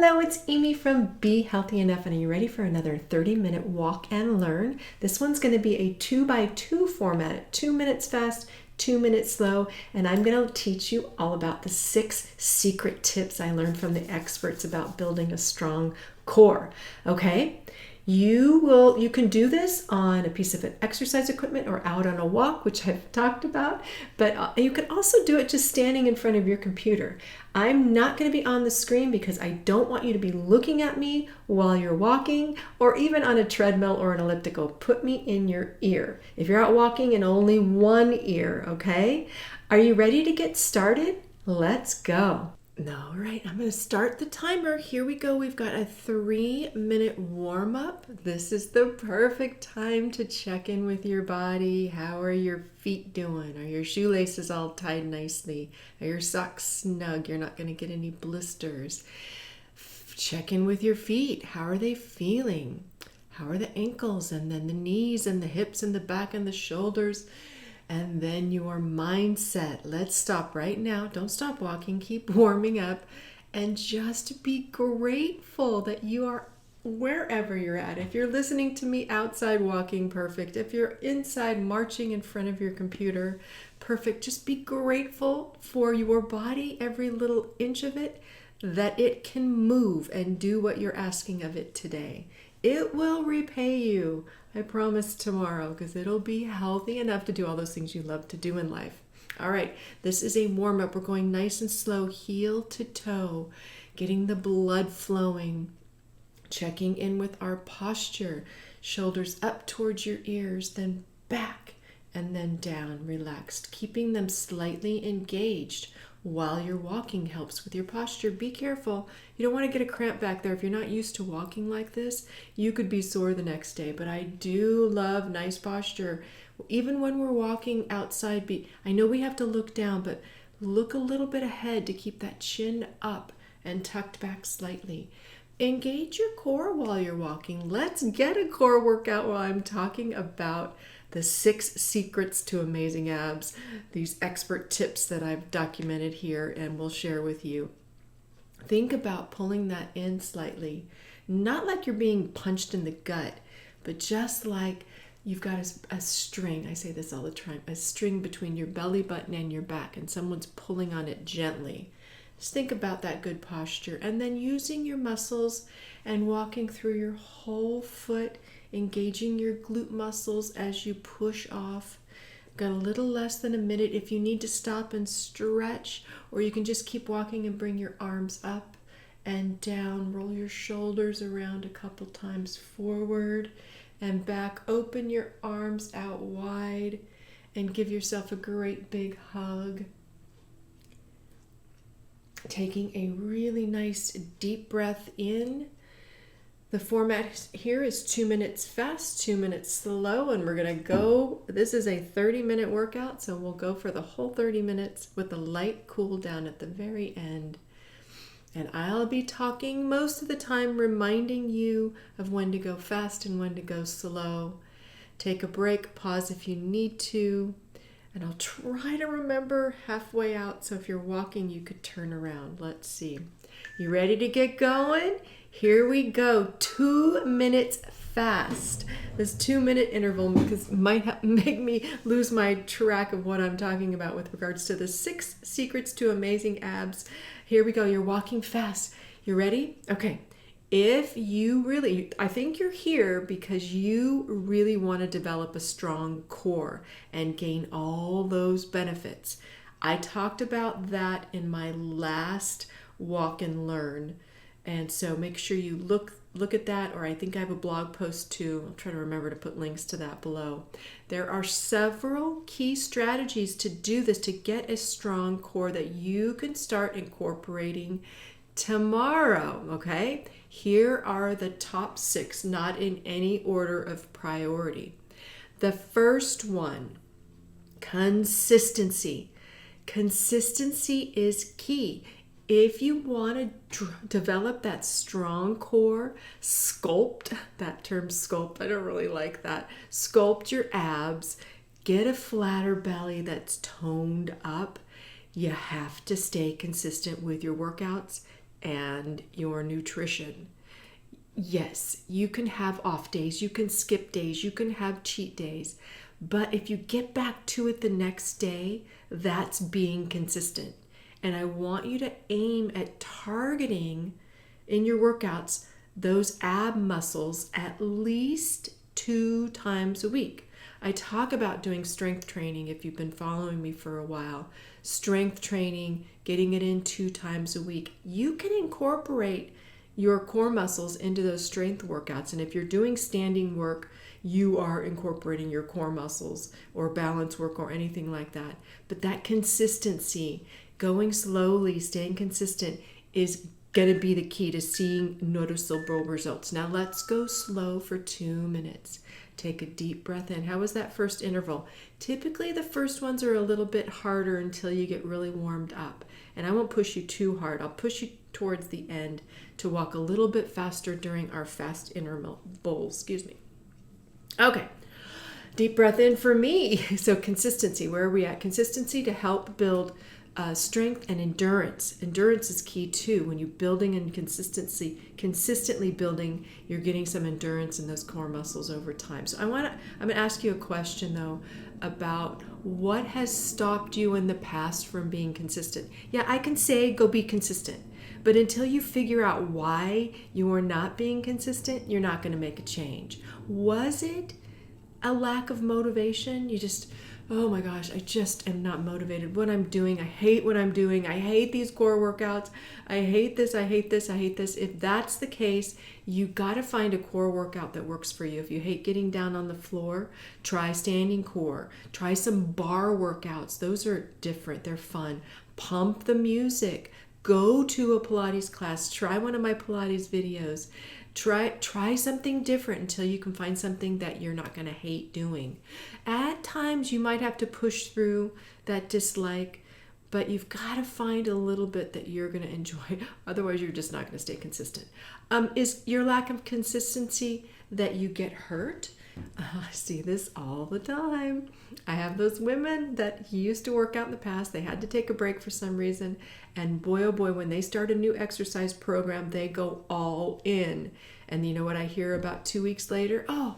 Hello, it's Amy from Be Healthy Enough, and are you ready for another 30-minute walk and learn? This one's going to be a 2x2 format, 2 minutes fast, 2 minutes slow, and I'm going to teach you all about the 6 secret tips I learned from the experts about building a strong core. Okay? You can do this on a piece of exercise equipment or out on a walk, which I've talked about, but you can also do it just standing in front of your computer. I'm not going to be on the screen because I don't want you to be looking at me while you're walking or even on a treadmill or an elliptical. Put me in your ear. If you're out walking, in only one ear, okay? Are you ready to get started? Let's go. All right, I'm going to start the timer. Here we go. We've got a 3-minute warm up. This is the perfect time to check in with your body. How are your feet doing? Are your shoelaces all tied nicely? Are your socks snug? You're not going to get any blisters. Check in with your feet. How are they feeling? How are the ankles and then the knees and the hips and the back and the shoulders? And then your mindset. Let's stop right now. Don't stop walking. Keep warming up. And just be grateful that you are wherever you're at. If you're listening to me outside walking, perfect. If you're inside marching in front of your computer, perfect. Just be grateful for your body, every little inch of it, that it can move and do what you're asking of it today. It will repay you, I promise, tomorrow, because it'll be healthy enough to do all those things you love to do in life. All right, this is a warm-up. We're going nice and slow, heel to toe, getting the blood flowing, checking in with our posture, shoulders up towards your ears, then back, and then down, relaxed, keeping them slightly engaged while you're walking helps with your posture. Be careful. You don't want to get a cramp back there. If you're not used to walking like this, you could be sore the next day. But I do love nice posture. Even when we're walking outside, I know we have to look down, but look a little bit ahead to keep that chin up and tucked back slightly. Engage your core while you're walking. Let's get a core workout while I'm talking about the 6 secrets to amazing abs, these expert tips that I've documented here and will share with you. Think about pulling that in slightly, not like you're being punched in the gut, but just like you've got a string. I say this all the time, a string between your belly button and your back, and someone's pulling on it gently. Just think about that good posture, and then using your muscles and walking through your whole foot, engaging your glute muscles as you push off. Got a little less than a minute. If you need to stop and stretch, or you can just keep walking and bring your arms up and down. Roll your shoulders around a couple times forward and back. Open your arms out wide and give yourself a great big hug. Taking a really nice deep breath in. The format here is 2 minutes fast, 2 minutes slow, and we're going to go. This is a 30-minute workout, so we'll go for the whole 30 minutes with a light cool down at the very end. And I'll be talking most of the time, reminding you of when to go fast and when to go slow. Take a break, pause if you need to, and I'll try to remember halfway out, so if you're walking, you could turn around. Let's see. You ready to get going? Here we go. 2 minutes fast. This 2-minute interval might make me lose my track of what I'm talking about with regards to the 6 secrets to amazing abs. Here we go. You're walking fast. You ready? Okay. If you really, I think you're here because you really want to develop a strong core and gain all those benefits. I talked about that in my last walk and learn. And so make sure you look at that, or I think I have a blog post too. I'll try to remember to put links to that below. There are several key strategies to do this, to get a strong core that you can start incorporating tomorrow, okay? Here are the top 6, not in any order of priority. The first one, consistency. Consistency is key. If you want to develop that strong core, sculpt, that term sculpt, I don't really like that. Sculpt your abs, get a flatter belly that's toned up. You have to stay consistent with your workouts. and your nutrition. Yes, you can have off days, you can skip days, you can have cheat days, but if you get back to it the next day, that's being consistent. And I want you to aim at targeting in your workouts those ab muscles at least 2 times a week. I talk about doing strength training if you've been following me for a while. Strength training, getting it in 2 times a week. You can incorporate your core muscles into those strength workouts. And if you're doing standing work, you are incorporating your core muscles or balance work or anything like that. But that consistency, going slowly, staying consistent is going to be the key to seeing noticeable results. Now let's go slow for 2 minutes. Take a deep breath in. How was that first interval? Typically the first ones are a little bit harder until you get really warmed up. And I won't push you too hard. I'll push you towards the end to walk a little bit faster during our fast intervals. Okay. Deep breath in for me. So consistency, where are we at? Consistency to help build strength and endurance. Endurance is key too. When you're building and consistently building, you're getting some endurance in those core muscles over time. So I'm going to ask you a question though about what has stopped you in the past from being consistent. Yeah, I can say go be consistent, but until you figure out why you are not being consistent, you're not going to make a change. Was it a lack of motivation? You just, oh my gosh, I just am not motivated. What I'm doing, I hate what I'm doing. I hate these core workouts. I hate this, I hate this, I hate this. If that's the case, you got to find a core workout that works for you. If you hate getting down on the floor, try standing core. Try some bar workouts. Those are different. They're fun. Pump the music. Go to a Pilates class. Try one of my Pilates videos. Try something different until you can find something that you're not going to hate doing. At times you might have to push through that dislike, but you've got to find a little bit that you're going to enjoy. Otherwise you're just not going to stay consistent. Is your lack of consistency that you get hurt? I see this all the time. I have those women that used to work out in the past. They had to take a break for some reason. And boy, oh boy, when they start a new exercise program, they go all in. And you know what I hear about 2 weeks later? Oh,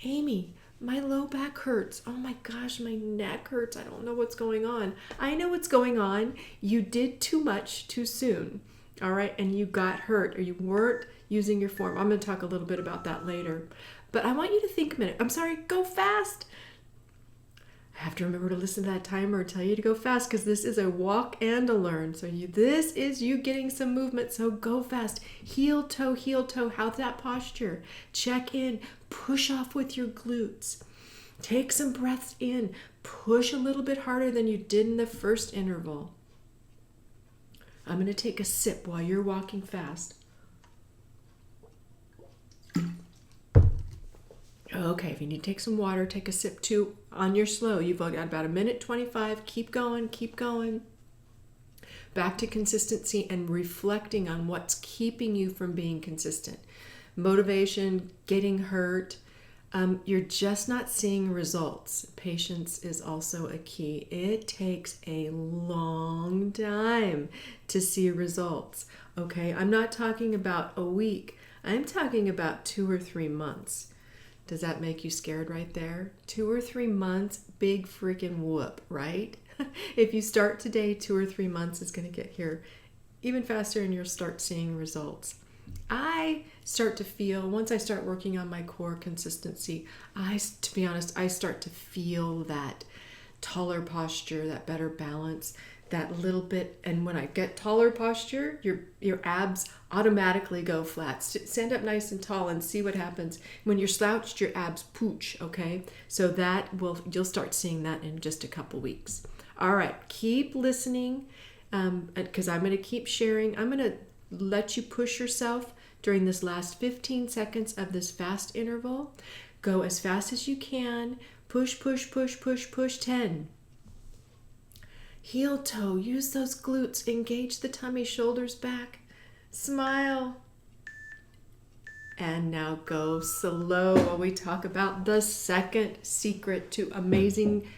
Amy, my low back hurts. Oh my gosh, my neck hurts. I don't know what's going on. I know what's going on. You did too much too soon. All right. And you got hurt or you weren't using your form. I'm going to talk a little bit about that later. But I want you to think a minute. I'm sorry, go fast. I have to remember to listen to that timer and tell you to go fast because this is a walk and a learn. So this is you getting some movement. So go fast. Heel toe, heel toe. How's that posture? Check in. Push off with your glutes. Take some breaths in. Push a little bit harder than you did in the first interval. I'm going to take a sip while you're walking fast. Okay, if you need to take some water, take a sip too on your slow. You've got about 1:25. Keep going, keep going. Back to consistency and reflecting on what's keeping you from being consistent. Motivation, getting hurt. You're just not seeing results. Patience is also a key. It takes a long time to see results. Okay, I'm not talking about a week. I'm talking about 2 or 3 months. Does that make you scared right there? 2 or 3 months, big freaking whoop, right? If you start today, 2 or 3 months is going to get here even faster and you'll start seeing results. I start to feel, once I start working on my core consistency, to be honest, I start to feel that taller posture, that better balance, that little bit. And when I get taller posture, your abs automatically go flat. Stand up nice and tall and see what happens. When you're slouched, your abs pooch, okay? So you'll start seeing that in just a couple weeks. All right, keep listening because I'm going to keep sharing. I'm going to let you push yourself during this last 15 seconds of this fast interval. Go as fast as you can. Push, push, push, push, push. 10. Heel toe, use those glutes, engage the tummy, shoulders back, smile. And now go slow while we talk about the second secret to amazing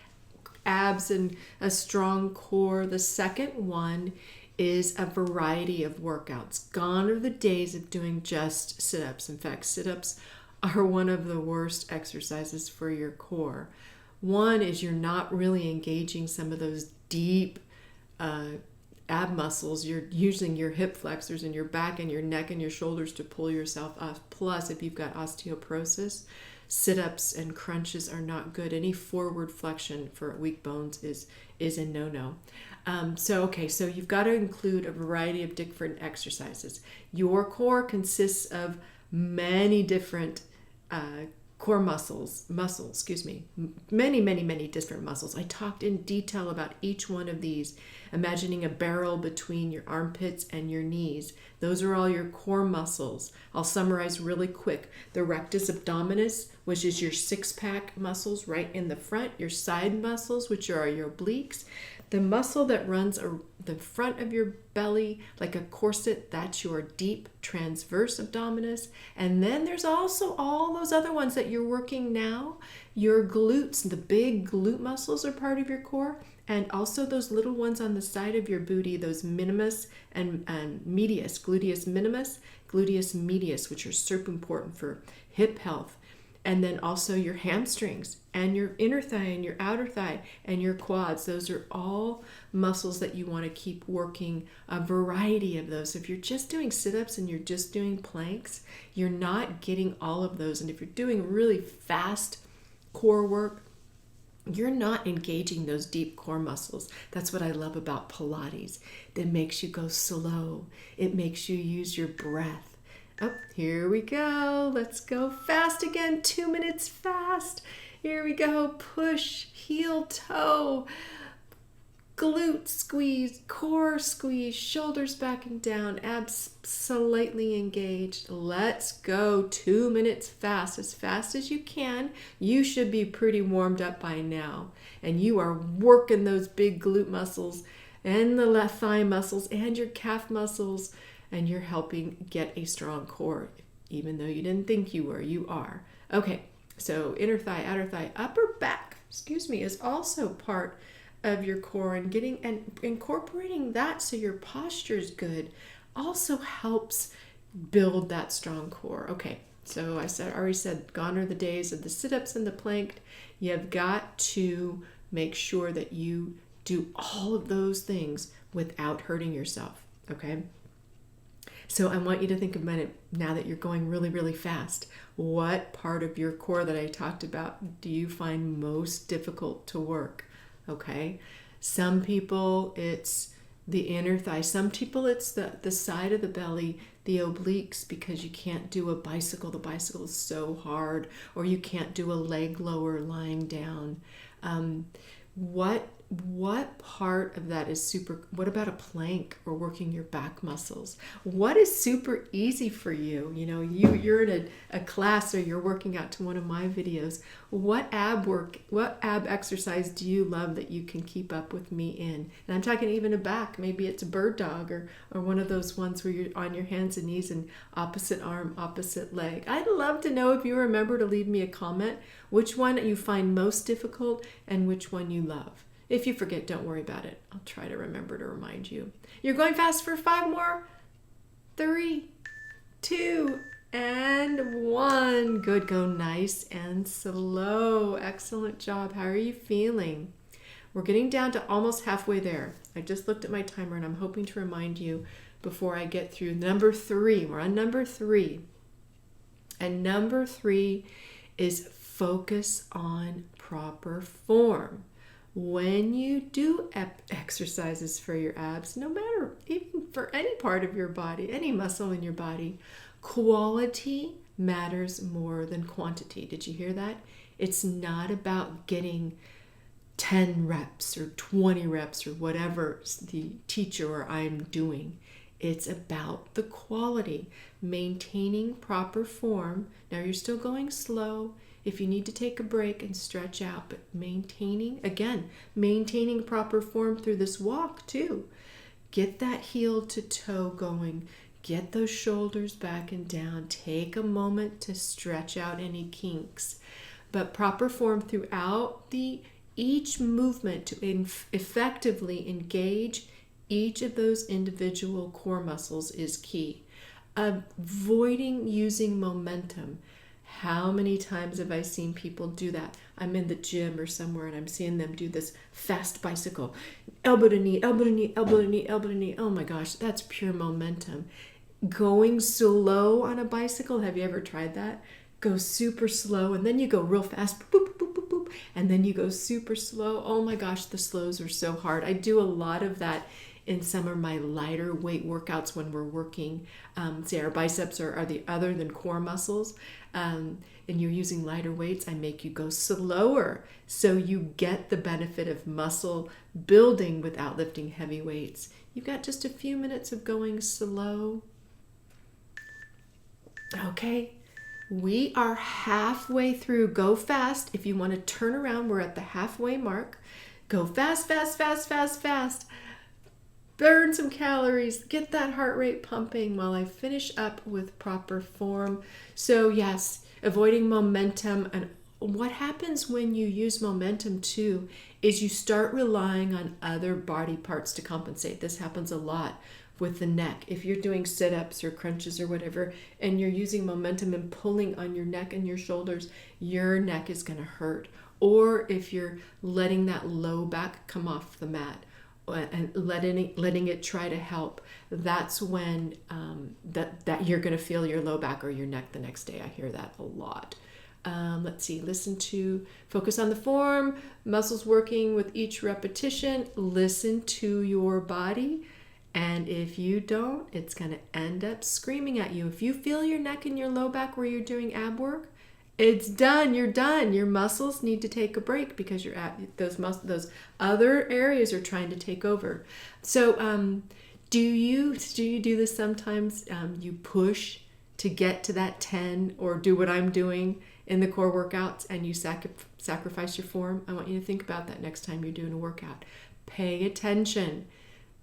abs and a strong core. The second one is a variety of workouts. Gone are the days of doing just sit-ups. In fact, sit-ups are one of the worst exercises for your core. One is you're not really engaging some of those deep ab muscles. You're using your hip flexors and your back and your neck and your shoulders to pull yourself up. Plus, if you've got osteoporosis, sit-ups and crunches are not good. Any forward flexion for weak bones is a no-no. So you've got to include a variety of different exercises. Your core consists of many different core muscles, many different muscles. I talked in detail about each one of these, imagining a barrel between your armpits and your knees. Those are all your core muscles. I'll summarize really quick. The rectus abdominis, which is your six-pack muscles right in the front, your side muscles, which are your obliques, the muscle that runs the front of your belly like a corset, that's your deep transverse abdominis. And then there's also all those other ones that you're working now. Your glutes, the big glute muscles are part of your core. And also those little ones on the side of your booty, those minimus and medius, gluteus minimus, gluteus medius, which are super important for hip health. And then also your hamstrings and your inner thigh and your outer thigh and your quads. Those are all muscles that you want to keep working, a variety of those. If you're just doing sit-ups and you're just doing planks, you're not getting all of those. And if you're doing really fast core work, you're not engaging those deep core muscles. That's what I love about Pilates. It makes you go slow. It makes you use your breath. Oh, here we go. Let's go fast again. 2 minutes fast. Here we go. Push, heel, toe, glute squeeze, core squeeze, shoulders back and down, abs slightly engaged. Let's go. 2 minutes fast as you can. You should be pretty warmed up by now. And you are working those big glute muscles and the left thigh muscles and your calf muscles. And you're helping get a strong core, even though you didn't think you were, you are. Okay, so inner thigh, outer thigh, upper back, is also part of your core, and incorporating that so your posture is good also helps build that strong core. Okay, so I already said, gone are the days of the sit-ups and the plank. You've got to make sure that you do all of those things without hurting yourself, okay? So I want you to think about it now that you're going really, really fast. What part of your core that I talked about do you find most difficult to work? Okay. Some people it's the inner thigh. Some people it's the side of the belly, the obliques, because you can't do a bicycle. The bicycle is so hard, or you can't do a leg lower lying down. What part of that is super? What about a plank or working your back muscles? What is super easy for you? You know, you're in a class or you're working out to one of my videos. What ab exercise do you love that you can keep up with me in? And I'm talking even a back. Maybe it's a bird dog or one of those ones where you're on your hands and knees and opposite arm, opposite leg. I'd love to know, if you remember, to leave me a comment which one you find most difficult and which one you love. If you forget, don't worry about it. I'll try to remember to remind you. You're going fast for 5 more. 3, 2, and 1. Good. Go nice and slow. Excellent job. How are you feeling? We're getting down to almost halfway there. I just looked at my timer and I'm hoping to remind you before I get through number 3. We're on number 3. And number 3 is focus on proper form. When you do exercises for your abs, no matter, even for any part of your body, any muscle in your body, quality matters more than quantity. Did you hear that? It's not about getting 10 reps or 20 reps or whatever the teacher or I'm doing. It's about the quality, maintaining proper form. Now you're still going slow. If you need to take a break and stretch out, but maintaining proper form through this walk too. Get that heel to toe going. Get those shoulders back and down. Take a moment to stretch out any kinks. But proper form throughout each movement to effectively engage Each of those individual core muscles is key. Avoiding using momentum. How many times have I seen people do that? I'm in the gym or somewhere and I'm seeing them do this fast bicycle. Elbow to knee, elbow to knee, elbow to knee, elbow to knee. Oh my gosh, that's pure momentum. Going slow on a bicycle, have you ever tried that? Go super slow and then you go real fast, boop, boop, boop, boop, boop, and then you go super slow. Oh my gosh, the slows are so hard. I do a lot of that in some of my lighter weight workouts when we're working, say our biceps are the other than core muscles, and you're using lighter weights, I make you go slower so you get the benefit of muscle building without lifting heavy weights. You've got just a few minutes of going slow. Okay, we are halfway through. Go fast. If you want to turn around, we're at the halfway mark. Go fast, fast, fast, fast, fast. Burn some calories, get that heart rate pumping while I finish up with proper form. So yes, avoiding momentum. And what happens when you use momentum too is you start relying on other body parts to compensate. This happens a lot with the neck. If you're doing sit-ups or crunches or whatever, and you're using momentum and pulling on your neck and your shoulders, your neck is going to hurt. Or if you're letting that low back come off the mat, and letting it try to help, that's when that you're going to feel your low back or your neck the next day. I hear that a lot. Let's see, focus on the form, muscles working with each repetition. Listen to your body, and if you don't, it's going to end up screaming at you. If you feel your neck and your low back where you're doing ab work, it's done. You're done. Your muscles need to take a break because you're at those other areas are trying to take over. So, do you do this sometimes? You push to get to that 10, or do what I'm doing in the core workouts, and you sacrifice your form. I want you to think about that next time you're doing a workout. Pay attention.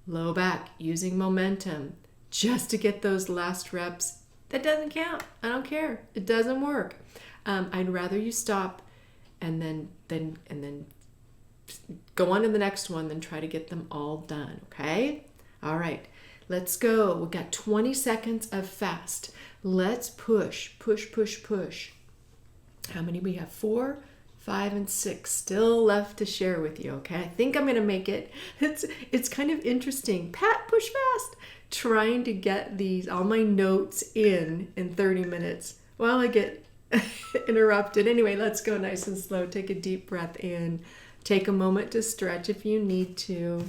Low back, using momentum, just to get those last reps. That doesn't count. I don't care. It doesn't work. I'd rather you stop and then go on to the next one than try to get them all done, okay? All right, let's go. We've got 20 seconds of fast. Let's push, push, push, push. How many we have? 4, 5, and 6 still left to share with you, okay? I think I'm gonna make it. It's kind of interesting. Pat, push fast. Trying to get all my notes in 30 minutes while I get interrupted. Anyway, let's go nice and slow. Take a deep breath in. Take a moment to stretch if you need to.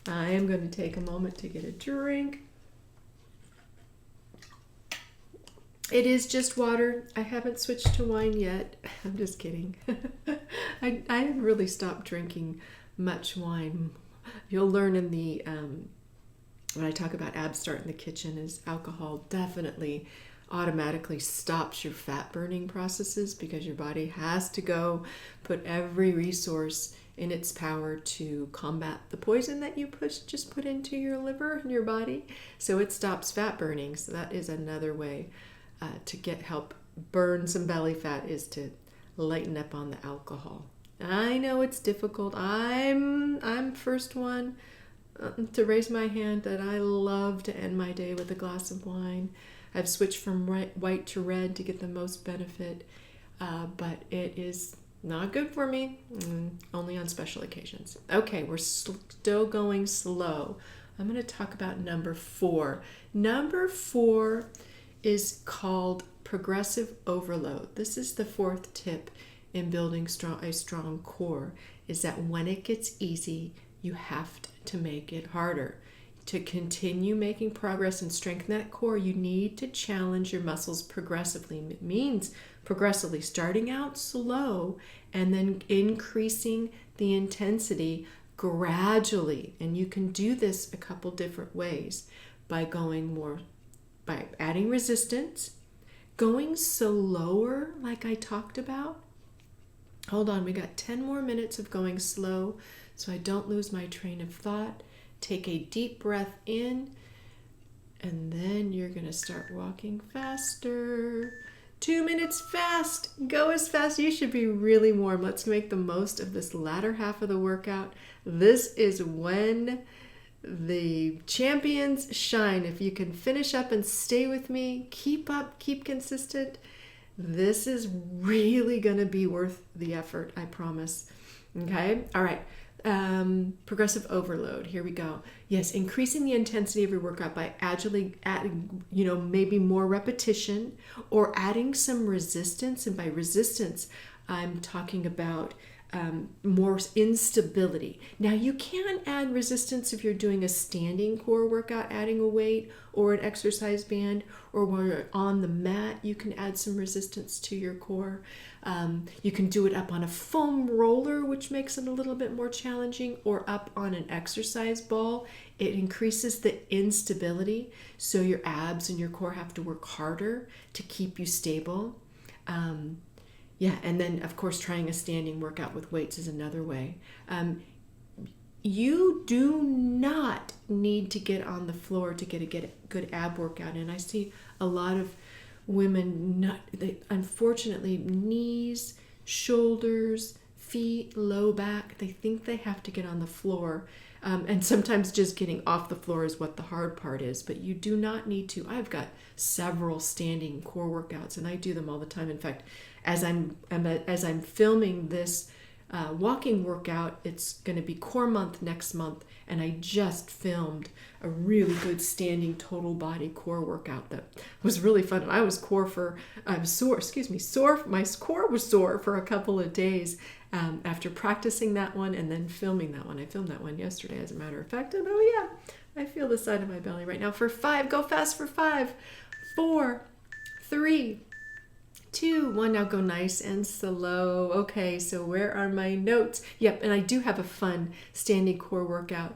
I am going to take a moment to get a drink. It is just water. I haven't switched to wine yet. I'm just kidding. I have really stopped drinking much wine. You'll learn in the when I talk about ab start in the kitchen, is alcohol definitely automatically stops your fat burning processes because your body has to go put every resource in its power to combat the poison that you just put into your liver and your body. So it stops fat burning. So that is another way to help burn some belly fat, is to lighten up on the alcohol. I know it's difficult. I'm first one to raise my hand that I love to end my day with a glass of wine. I've switched from white to red to get the most benefit, but it is not good for me, only on special occasions. Okay, we're still going slow. I'm going to talk about number 4. Number 4 is called progressive overload. This is the 4th tip in building a strong core, is that when it gets easy, you have to make it harder. To continue making progress and strengthen that core, you need to challenge your muscles progressively. It means progressively starting out slow and then increasing the intensity gradually. And you can do this a couple different ways, by adding resistance, going slower like I talked about. Hold on, we got 10 more minutes of going slow so I don't lose my train of thought. Take a deep breath in, and then you're going to start walking faster. 2 minutes fast. Go as fast. You should be really warm. Let's make the most of this latter half of the workout. This is when the champions shine. If you can finish up and stay with me, keep up, keep consistent, this is really going to be worth the effort, I promise. Okay? All right. Progressive overload. Here we go. Yes, increasing the intensity of your workout by adding, maybe more repetition or adding some resistance. And by resistance, I'm talking about more instability. Now, you can add resistance if you're doing a standing core workout, adding a weight or an exercise band, or when you're on the mat, you can add some resistance to your core. You can do it up on a foam roller, which makes it a little bit more challenging, or up on an exercise ball. It increases the instability, so your abs and your core have to work harder to keep you stable. Yeah, and then, of course, trying a standing workout with weights is another way. You do not need to get on the floor to get a good ab workout. And I see a lot of women, unfortunately, knees, shoulders, feet, low back, they think they have to get on the floor. And sometimes just getting off the floor is what the hard part is, but you do not need to. I've got several standing core workouts, and I do them all the time. In fact, as I'm filming this walking workout, it's going to be core month next month, and I just filmed a really good standing total body core workout that was really fun. I was sore. My core was sore for a couple of days after practicing that one and then filming that one. I filmed that one yesterday, as a matter of fact. And oh yeah, I feel the side of my belly right now. For 5, go fast for 5, 4, 3, 2, 1. Now go nice and slow. Okay, so where are my notes? Yep, and I do have a fun standing core workout.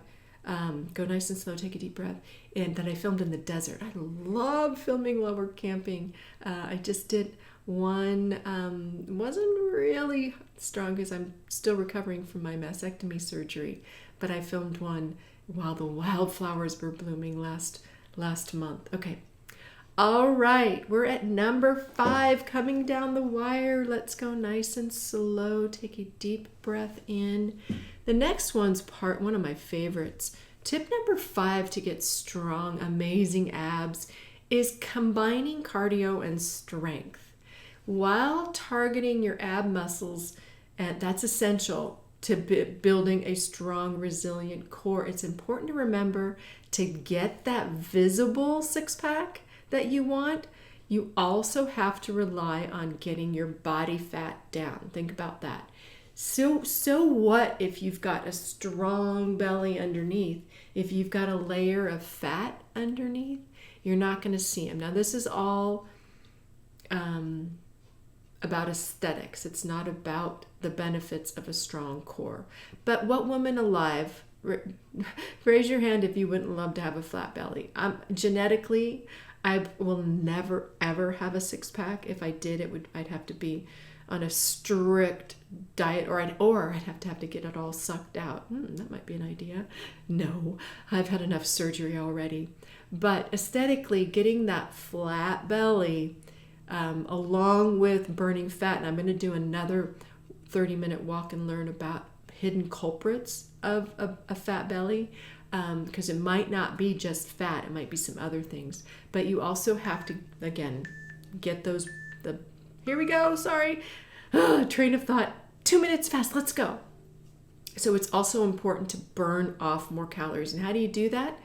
Go nice and slow, take a deep breath. And that I filmed in the desert. I love filming while we're camping. I just did one, wasn't really strong because I'm still recovering from my mastectomy surgery, but I filmed one while the wildflowers were blooming last month. Okay. All right, we're at number 5, coming down the wire. Let's go nice and slow. Take a deep breath in. The next one's one of my favorites. Tip number 5 to get strong, amazing abs is combining cardio and strength. While targeting your ab muscles, and that's essential to building a strong, resilient core, it's important to remember to get that visible six-pack that you want, you also have to rely on getting your body fat down. Think about that. So what if you've got a strong belly underneath? If you've got a layer of fat underneath, you're not going to see them. Now, this is all about aesthetics. It's not about the benefits of a strong core. But what woman alive, raise your hand if you wouldn't love to have a flat belly. Genetically, I will never ever have a six-pack. If I did, I'd have to be on a strict diet, or I'd have to get it all sucked out. That might be an idea. No, I've had enough surgery already. But aesthetically, getting that flat belly, along with burning fat, and I'm going to do another 30-minute walk and learn about hidden culprits of a fat belly. Because it might not be just fat, it might be some other things. But you also have to, again, get here we go, sorry, train of thought, 2 minutes fast, let's go. So it's also important to burn off more calories. And how do you do that?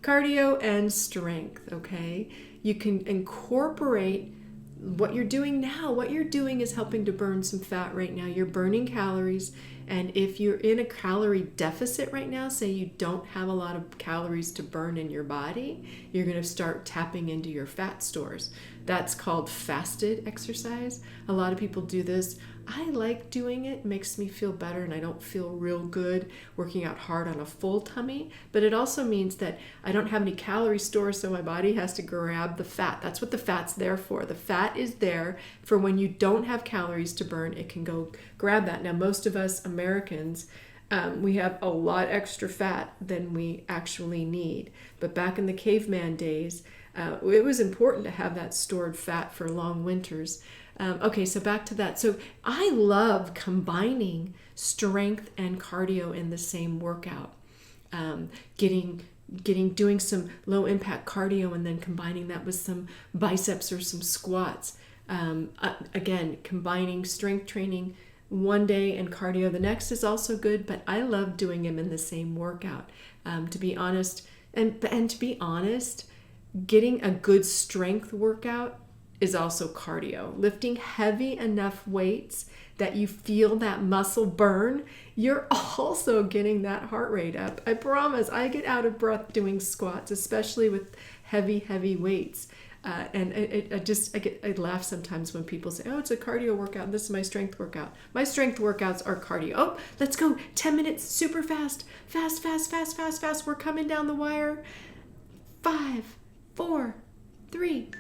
Cardio and strength, okay? You can incorporate what you're doing now. What you're doing is helping to burn some fat right now. You're burning calories. And if you're in a calorie deficit right now, say you don't have a lot of calories to burn in your body, you're going to start tapping into your fat stores. That's called fasted exercise. A lot of people do this. I like doing it. It makes me feel better, and I don't feel real good working out hard on a full tummy. But it also means that I don't have any calorie stores, so my body has to grab the fat. That's what the fat's there for. The fat is there for when you don't have calories to burn, it can go grab that. Now, most of us Americans, we have a lot extra fat than we actually need. But back in the caveman days, It was important to have that stored fat for long winters. Okay, so back to that. So I love combining strength and cardio in the same workout. Doing some low impact cardio and then combining that with some biceps or some squats. Again, combining strength training one day and cardio the next is also good, but I love doing them in the same workout. To be honest, and to be honest, getting a good strength workout is also cardio. Lifting heavy enough weights that you feel that muscle burn, you're also getting that heart rate up. I promise. I get out of breath doing squats, especially with heavy weights. And I laugh sometimes when people say, oh, it's a cardio workout. This is my strength workout. My strength workouts are cardio. Oh, let's go 10 minutes, super fast. Fast. We're coming down the wire. 5, 4, 3,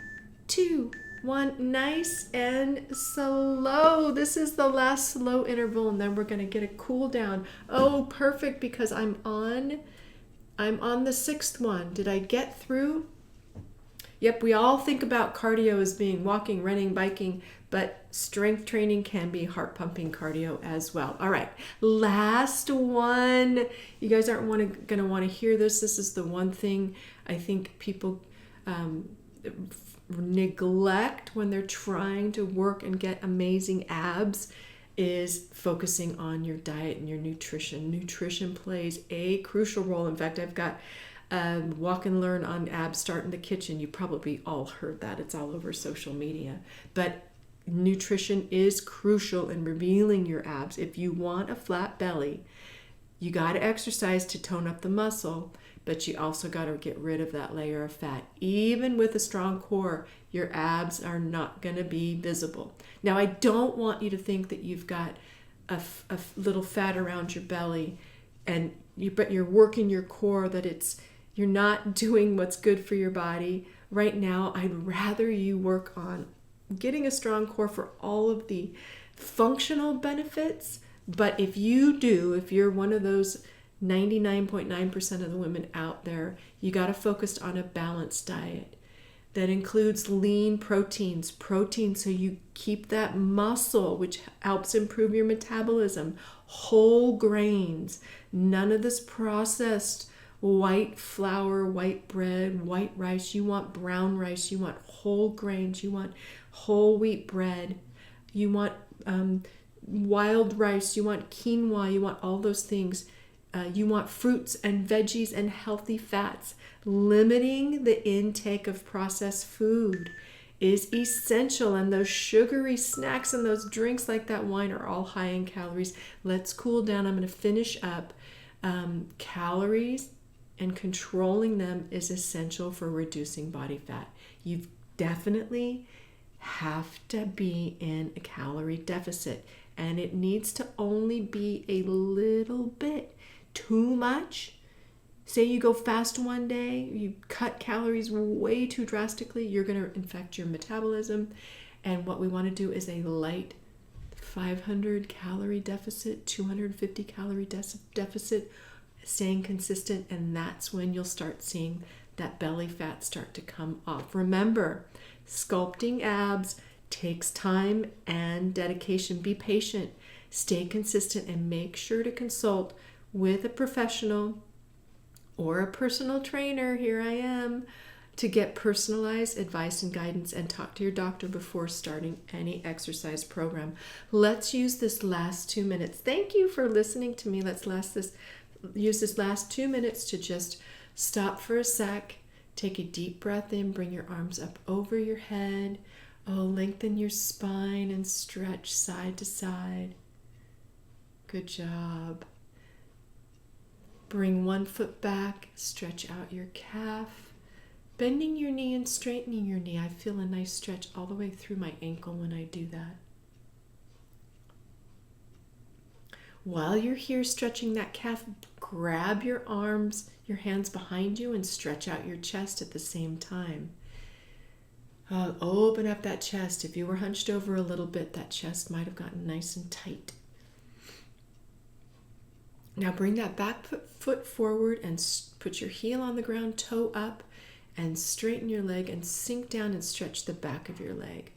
2, 1. Nice and slow. This is the last slow interval, and then we're going to get a cool down. Oh, perfect, because I'm on the sixth one. Did I get through? Yep, we all think about cardio as being walking, running, biking, but strength training can be heart pumping cardio as well. All right, last one. You guys aren't going to want to hear this. This is the one thing I think people neglect when they're trying to work and get amazing abs, is focusing on your diet and your nutrition. Nutrition plays a crucial role. In fact, I've got Walk and Learn on Abs Start in the Kitchen. You probably all heard that. It's all over social media. But nutrition is crucial in revealing your abs. If you want a flat belly, you got to exercise to tone up the muscle, but you also got to get rid of that layer of fat. Even with a strong core, your abs are not going to be visible. Now, I don't want you to think that you've got a little fat around your belly but you're working your core, that you're not doing what's good for your body. Right now, I'd rather you work on getting a strong core for all of the functional benefits. But if you're one of those 99.9% of the women out there, you got to focus on a balanced diet that includes lean proteins so you keep that muscle, which helps improve your metabolism, whole grains, none of this processed white flour, white bread, white rice. You want brown rice, you want whole grains, you want whole wheat bread, you want wild rice, you want quinoa, you want all those things. You want fruits and veggies and healthy fats. Limiting the intake of processed food is essential, and those sugary snacks and those drinks like that wine are all high in calories. Let's cool down. I'm going to finish up. Calories and controlling them is essential for reducing body fat. You definitely have to be in a calorie deficit, and it needs to only be a little bit. Too much, say you go fast one day, you cut calories way too drastically, you're going to infect your metabolism. And what we want to do is a light 500 calorie deficit, 250 calorie deficit, staying consistent, and that's when you'll start seeing that belly fat start to come off. Remember, sculpting abs takes time and dedication. Be patient, stay consistent, and make sure to consult with a professional or a personal trainer, here I am, to get personalized advice and guidance, and talk to your doctor before starting any exercise program. Let's use this last 2 minutes. Thank you for listening to me. Let's use this last 2 minutes to just stop for a sec, take a deep breath in, bring your arms up over your head. Lengthen your spine and stretch side to side. Good job. Bring one foot back, stretch out your calf, bending your knee and straightening your knee. I feel a nice stretch all the way through my ankle when I do that. While you're here stretching that calf, grab your arms, your hands behind you, and stretch out your chest at the same time. Open up that chest. If you were hunched over a little bit, that chest might have gotten nice and tight. Now bring that back foot forward and put your heel on the ground, toe up, and straighten your leg and sink down and stretch the back of your leg.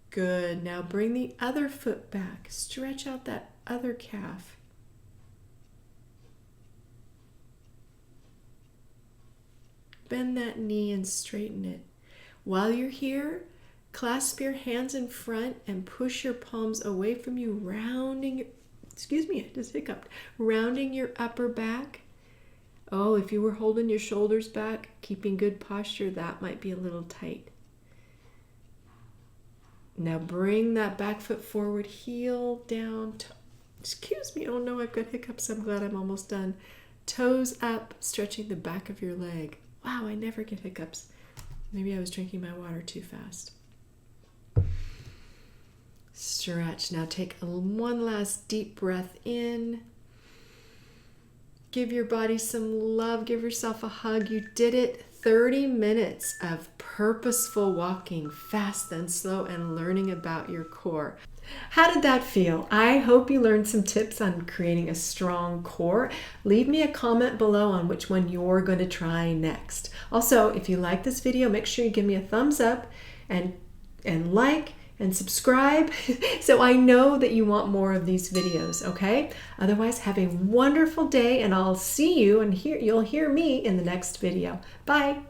Good. Now bring the other foot back. Stretch out that other calf. Bend that knee and straighten it. While you're here, clasp your hands in front and push your palms away from you, rounding your, excuse me, I just hiccuped, rounding your upper back. Oh, if you were holding your shoulders back, keeping good posture, that might be a little tight. Now bring that back foot forward, heel down, excuse me, oh no, I've got hiccups, I'm glad I'm almost done. Toes up, stretching the back of your leg. Wow, I never get hiccups. Maybe I was drinking my water too fast. Stretch. Now take one last deep breath in. Give your body some love. Give yourself a hug. You did it. 30 minutes of purposeful walking, fast and slow, and learning about your core. How did that feel? I hope you learned some tips on creating a strong core. Leave me a comment below on which one you're going to try next. Also, if you like this video, make sure you give me a thumbs up and like and subscribe so I know that you want more of these videos, okay? Otherwise, have a wonderful day, and I'll see you and you'll hear me in the next video. Bye.